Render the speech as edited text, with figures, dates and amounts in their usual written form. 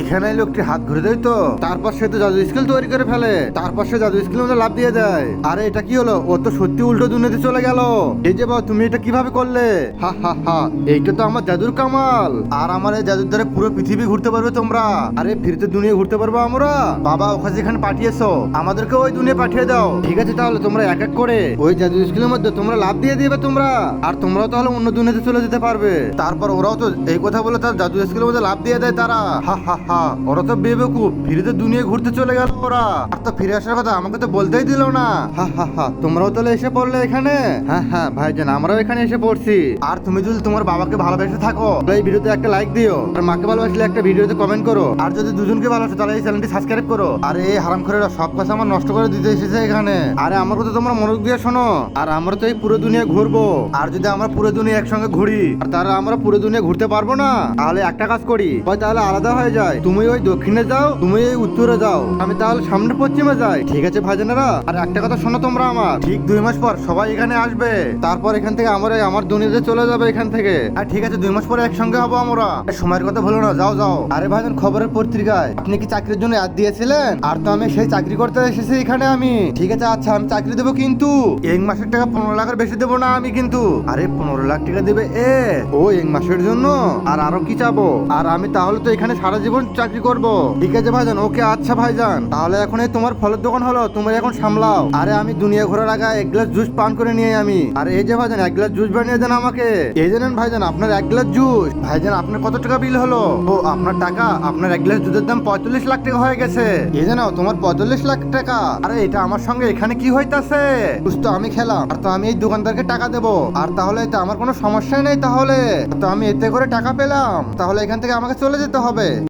এখানে লোকটি হাত ঘুরে দেয় তো, তারপর সে তো জাদু স্কিল তৈরি করে ফেলে, তারপর সে জাদু স্কিল মধ্যে লাভ দিয়ে দেয়। আরে এটা কি হলো? ও তো সত্যি উল্টো দুনিয়াতে চলে গেল। এই যে বাবা, তুমি এটা কিভাবে করলে? হা হা হা, এইটা তো আমার জাদুর কামাল। আর আমার এই জাদুর দ্বারা পুরো পৃথিবী ঘুরতে পারবে তোমরা। আরে ফিরতে দুনিয়া ঘুরতে পারবো আমরা। বাবা ওখানে যেখানে পাঠিয়েছো আমাদেরকে ওই দুনিয়া পাঠিয়ে দাও। ঠিক আছে, তাহলে তোমরা এক এক করে ওই জাদু স্কিলের মধ্যে তোমরা লাভ দিয়ে দিবে তোমরা, আর তোমরাও তাহলে অন্য দুনিয়াতে চলে যেতে পারবে। তারপর ওরাও তো এই কথা বলে তার জাদু স্কিলের মধ্যে লাভ দিয়ে দেয় তারা। হা হা হা, ওরা তো বেবকুফ, ফিরতে দুনিয়া ঘুরতে চলে গেল ওরা। আর তো ফিরে আসার কথা আমাকে তো বলতেই দিল না। হা হা হা, তোমরাও তাহলে এসে পড়লে এখানে? হ্যাঁ হ্যাঁ ভাইজান, আমরাও এখানে এসে পড়ছি। আর তুমি যদি তোমার বাবাকে ভালোবেসে থাকো তাহলে এই ভিডিওতে একটা লাইক দিও, আর মাকে ভালোবাসলে একটা ভিডিওতে কমেন্ট করো, আর যদি দুজনকে ভালোবাসো তাহলে এই চ্যানেলটি সাবস্ক্রাইব করো। আর এই হারামখোরেরা সব কথা আমার নষ্ট করে দিতে এসেছে এখানে। আরে আমার কথা তোমরা মনোযোগ দিয়ে শোনো। আর আমরা তো এই পুরো দুনিয়া ঘুরবো, আর যদি আমরা পুরো দুনিয়া একসঙ্গে ঘুরি আর তারা আমরা পুরো দুনিয়া ঘুরতে পারবো না, তাহলে একটা কাজ করি, হয় তাহলে আলাদা হয়ে যায়। তুমি ওই দক্ষিণে যাও, তুমি এই উত্তরে যাও, আমি তাহলে সামনে পশ্চিমে যাই। ঠিক আছে ভাইজানেরা? আর একটা কথা শোনো তোমরা, আমার ঠিক 2 মাস পর সবাই এখানে আসবে, তারপর এখান থেকে আমরা আমার দুনিয়াতে চলে যাবে এখান থেকে। আর ঠিক আছে, 2 মাস পরে একসঙ্গে হবো আমরা। সময়ের কথা বলো না, যাও যাও। আরে ভাইজান, খবরের পত্রিকায় আপনি কি চাকরির জন্য অ্যাড দিয়েছিলেন? আর তো আমি সেই চাকরি করতে এসেছি এখানে আমি। ঠিক আছে, আচ্ছা আমি চাকরি দেবো, কিন্তু এক মাসের টাকা 15 লাখের বেশি দেবো না আমি কিন্তু। আরে 15 লাখ টাকা দেবে ও এক মাসের জন্য? আর আরো কি চাবো? আর আমি তাহলে তো এখানে সারা জীবন চাকরি করব। ঠিক আছে ভাইজান, ওকে আচ্ছা ভাইজান, তাহলে এখন এই তোমার ফলের দোকান হলো, তুমি এখন সামলাও। আরে আমি দুনিয়া ঘোরার আগে 1 গ্লাস জুস পান করে নিয়ে আমি। আর এই যে ভাইজান, 1 গ্লাস জুস বানিয়ে দেন আমাকে। এই জানেন ভাইজান, আপনার 1 গ্লাস জুস। ভাইজান আপনার কত টাকা বিল হলো? ও আপনার টাকা, আপনার 1 গ্লাস দুধের দাম 45 লাখ টাকা হয়ে গেছে। এই জানো তোমার 45 লাখ টাকা। আরে এটা আমার সঙ্গে এখানে কি হইতাছে? বুঝতো আমি খেলাম, আর তো আমি এই দোকানদারকে টাকা দেবো, আর তাহলে তো আমার কোনো সমস্যাই নেই। তাহলে তো আমি এতে করে টাকা পেলাম, তাহলে এখান থেকে আমাকে চলে যেতে হবে।